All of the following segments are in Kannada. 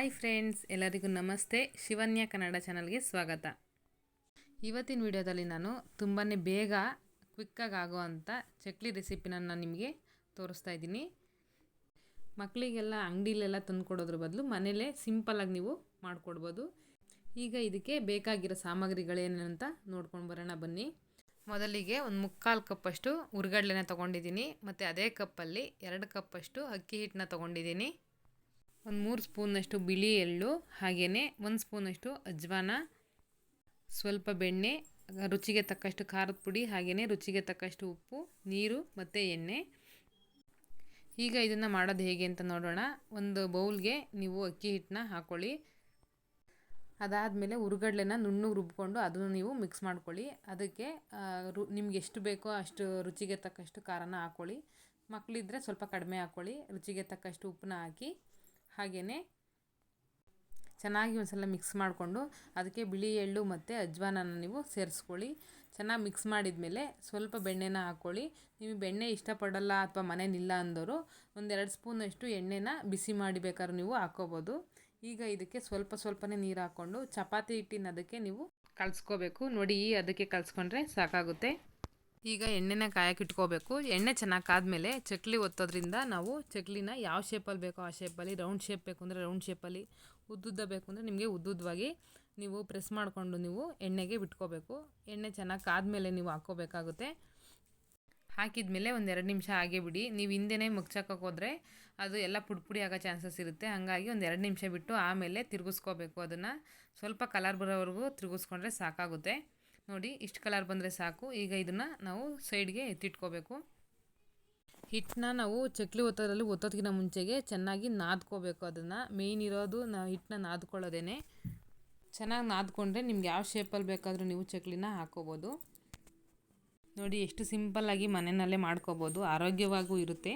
ಹಾಯ್ ಫ್ರೆಂಡ್ಸ್, ಎಲ್ಲರಿಗೂ ನಮಸ್ತೆ. ಶಿವನ್ಯ ಕನ್ನಡ ಚಾನಲ್ಗೆ ಸ್ವಾಗತ. ಇವತ್ತಿನ ವಿಡಿಯೋದಲ್ಲಿ ನಾನು ತುಂಬಾ ಬೇಗ ಕ್ವಿಕ್ಕಾಗಿ ಆಗೋವಂಥ ಚಕ್ಲಿ ರೆಸಿಪಿನ ನಾನು ನಿಮಗೆ ತೋರಿಸ್ತಾ ಇದ್ದೀನಿ. ಮಕ್ಕಳಿಗೆಲ್ಲ ಅಂಗಡಿಲೆಲ್ಲ ತಂದು ಕೊಡೋದ್ರ ಬದಲು ಮನೇಲೇ ಸಿಂಪಲ್ಲಾಗಿ ನೀವು ಮಾಡಿಕೊಡ್ಬೋದು. ಈಗ ಇದಕ್ಕೆ ಬೇಕಾಗಿರೋ ಸಾಮಗ್ರಿಗಳೇನು ಅಂತ ನೋಡ್ಕೊಂಡು ಬರೋಣ ಬನ್ನಿ. ಮೊದಲಿಗೆ ಒಂದು 3/4 ಕಪ್ಪಷ್ಟು ಹುರ್ಗಡ್ಲೆನ ತೊಗೊಂಡಿದ್ದೀನಿ. ಮತ್ತು ಅದೇ ಕಪ್ಪಲ್ಲಿ 2 ಕಪ್ಪಷ್ಟು ಅಕ್ಕಿ ಹಿಟ್ಟನ್ನ ತೊಗೊಂಡಿದ್ದೀನಿ. ಒಂದು 3 ಸ್ಪೂನಷ್ಟು ಬಿಳಿ ಎಳ್ಳು, ಹಾಗೆಯೇ 1 ಸ್ಪೂನಷ್ಟು ಅಜ್ವಾನ, ಸ್ವಲ್ಪ ಬೆಣ್ಣೆ, ರುಚಿಗೆ ತಕ್ಕಷ್ಟು ಖಾರದ ಪುಡಿ, ಹಾಗೆಯೇ ರುಚಿಗೆ ತಕ್ಕಷ್ಟು ಉಪ್ಪು, ನೀರು ಮತ್ತು ಎಣ್ಣೆ. ಈಗ ಇದನ್ನು ಮಾಡೋದು ಹೇಗೆ ಅಂತ ನೋಡೋಣ. ಒಂದು ಬೌಲ್ಗೆ ನೀವು ಅಕ್ಕಿ ಹಿಟ್ಟನ್ನ ಹಾಕ್ಕೊಳ್ಳಿ. ಅದಾದಮೇಲೆ ಹುರ್ಗಡ್ಲೆನ ನುಣ್ಣಗೆ ರುಬ್ಕೊಂಡು ಅದನ್ನು ನೀವು ಮಿಕ್ಸ್ ಮಾಡ್ಕೊಳ್ಳಿ. ಅದಕ್ಕೆ ನಿಮ್ಗೆ ಎಷ್ಟು ಬೇಕೋ ಅಷ್ಟು ರುಚಿಗೆ ತಕ್ಕಷ್ಟು ಖಾರನ ಹಾಕ್ಕೊಳ್ಳಿ. ಮಕ್ಕಳಿದ್ರೆ ಸ್ವಲ್ಪ ಕಡಿಮೆ ಹಾಕ್ಕೊಳ್ಳಿ. ರುಚಿಗೆ ತಕ್ಕಷ್ಟು ಉಪ್ಪನ್ನ ಹಾಕಿ ಹಾಗೆಯೇ ಚೆನ್ನಾಗಿ ಒಂದ್ಸಲ ಮಿಕ್ಸ್ ಮಾಡಿಕೊಂಡು ಅದಕ್ಕೆ ಬಿಳಿ ಎಳ್ಳು ಮತ್ತು ಅಜ್ವಾನನ ನೀವು ಸೇರಿಸ್ಕೊಳ್ಳಿ. ಚೆನ್ನಾಗಿ ಮಿಕ್ಸ್ ಮಾಡಿದ ಮೇಲೆ ಸ್ವಲ್ಪ ಬೆಣ್ಣೆನ ಹಾಕ್ಕೊಳ್ಳಿ. ನೀವು ಬೆಣ್ಣೆ ಇಷ್ಟಪಡಲ್ಲ ಅಥವಾ ಮನೇಲಿಲ್ಲ ಅಂದವರು 1-2 ಸ್ಪೂನಷ್ಟು ಎಣ್ಣೆನ ಬಿಸಿ ಮಾಡಿ ಬೇಕಾದ್ರೂ ನೀವು ಹಾಕ್ಕೋಬೋದು. ಈಗ ಇದಕ್ಕೆ ಸ್ವಲ್ಪನೇ ನೀರು ಹಾಕ್ಕೊಂಡು ಚಪಾತಿ ಹಿಟ್ಟಿನ ಅದಕ್ಕೆ ನೀವು ಕಲಿಸ್ಕೋಬೇಕು. ನೋಡಿ, ಅದಕ್ಕೆ ಕಲಿಸ್ಕೊಂಡ್ರೆ ಸಾಕಾಗುತ್ತೆ. ಈಗ ಎಣ್ಣೆನ ಕಾಯಕ್ಕೆ ಇಟ್ಕೋಬೇಕು. ಎಣ್ಣೆ ಚೆನ್ನಾಗಿ ಕಾದ್ಮೇಲೆ ಚಕ್ಲಿ ಒತ್ತೋದ್ರಿಂದ ನಾವು ಚಕ್ಲಿನ ಯಾವ ಶೇಪಲ್ಲಿ ಬೇಕೋ ಆ ಶೇಪಲ್ಲಿ, ರೌಂಡ್ ಶೇಪ್ ಬೇಕು ಅಂದರೆ ರೌಂಡ್ ಶೇಪಲ್ಲಿ, ಉದ್ದುದ್ದ ಬೇಕು ಅಂದರೆ ನಿಮಗೆ ಉದ್ದುದ್ದವಾಗಿ ನೀವು ಪ್ರೆಸ್ ಮಾಡಿಕೊಂಡು ನೀವು ಎಣ್ಣೆಗೆ ಬಿಟ್ಕೋಬೇಕು. ಎಣ್ಣೆ ಚೆನ್ನಾಗಿ ಕಾದ್ಮೇಲೆ ನೀವು ಹಾಕ್ಕೋಬೇಕಾಗುತ್ತೆ. ಹಾಕಿದ್ಮೇಲೆ 1-2 ನಿಮಿಷ ಹಾಗೆ ಬಿಡಿ. ನೀವು ಹಿಂದೆನೇ ಮಗ್ಚಾಕೋಕೆ ಹೋದರೆ ಅದು ಎಲ್ಲ ಪುಡಿ ಆಗೋ ಚಾನ್ಸಸ್ ಇರುತ್ತೆ. ಹಾಗಾಗಿ 1-2 ನಿಮಿಷ ಬಿಟ್ಟು ಆಮೇಲೆ ತಿರುಗಿಸ್ಕೋಬೇಕು. ಅದನ್ನು ಸ್ವಲ್ಪ ಕಲರ್ ಬರೋವರೆಗೂ ತಿರುಗಿಸ್ಕೊಂಡ್ರೆ ಸಾಕಾಗುತ್ತೆ. ನೋಡಿ, ಇಷ್ಟು ಕಲರ್ ಬಂದರೆ ಸಾಕು. ಈಗ ಇದನ್ನು ನಾವು ಸೈಡ್ಗೆ ಎತ್ತಿಟ್ಕೋಬೇಕು. ಹಿಟ್ಟನ್ನ ನಾವು ಚಕ್ಲಿ ಒತ್ತೋದಕ್ಕಿಂತ ಮುಂಚೆಗೆ ಚೆನ್ನಾಗಿ ನಾದ್ಕೋಬೇಕು. ಅದನ್ನು ಮೇಯ್ನ್ ಇರೋದು ನಾವು ಹಿಟ್ಟನ್ನ ನಾದ್ಕೊಳ್ಳೋದೇನೆ. ಚೆನ್ನಾಗಿ ನಾದ್ಕೊಂಡ್ರೆ ನಿಮ್ಗೆ ಯಾವ ಶೇಪಲ್ಲಿ ಬೇಕಾದರೂ ನೀವು ಚಕ್ಲಿನ ಹಾಕ್ಕೋಬೋದು. ನೋಡಿ, ಎಷ್ಟು ಸಿಂಪಲ್ಲಾಗಿ ಮನೆಯಲ್ಲೇ ಮಾಡ್ಕೋಬೋದು, ಆರೋಗ್ಯವಾಗೂ ಇರುತ್ತೆ.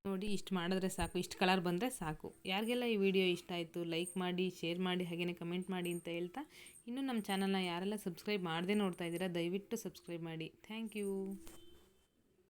ನೋಡಿ, ಇಷ್ಟು ಮಾಡಿದ್ರೆ ಸಾಕು. ಇಷ್ಟು ಕಲರ್ ಬಂದರೆ ಸಾಕು. ಯಾರಿಗೆಲ್ಲ ಈ ವಿಡಿಯೋ ಇಷ್ಟ ಆಯಿತು ಲೈಕ್ ಮಾಡಿ, ಶೇರ್ ಮಾಡಿ, ಹಾಗೆಯೇ ಕಮೆಂಟ್ ಮಾಡಿ ಅಂತ ಹೇಳ್ತಾ, ಇನ್ನೂ ನಮ್ಮ ಚಾನಲ್ನ ಯಾರೆಲ್ಲ ಸಬ್ಸ್ಕ್ರೈಬ್ ಮಾಡದೆ ನೋಡ್ತಾ ಇದ್ದೀರಾ ದಯವಿಟ್ಟು ಸಬ್ಸ್ಕ್ರೈಬ್ ಮಾಡಿ. Thank you.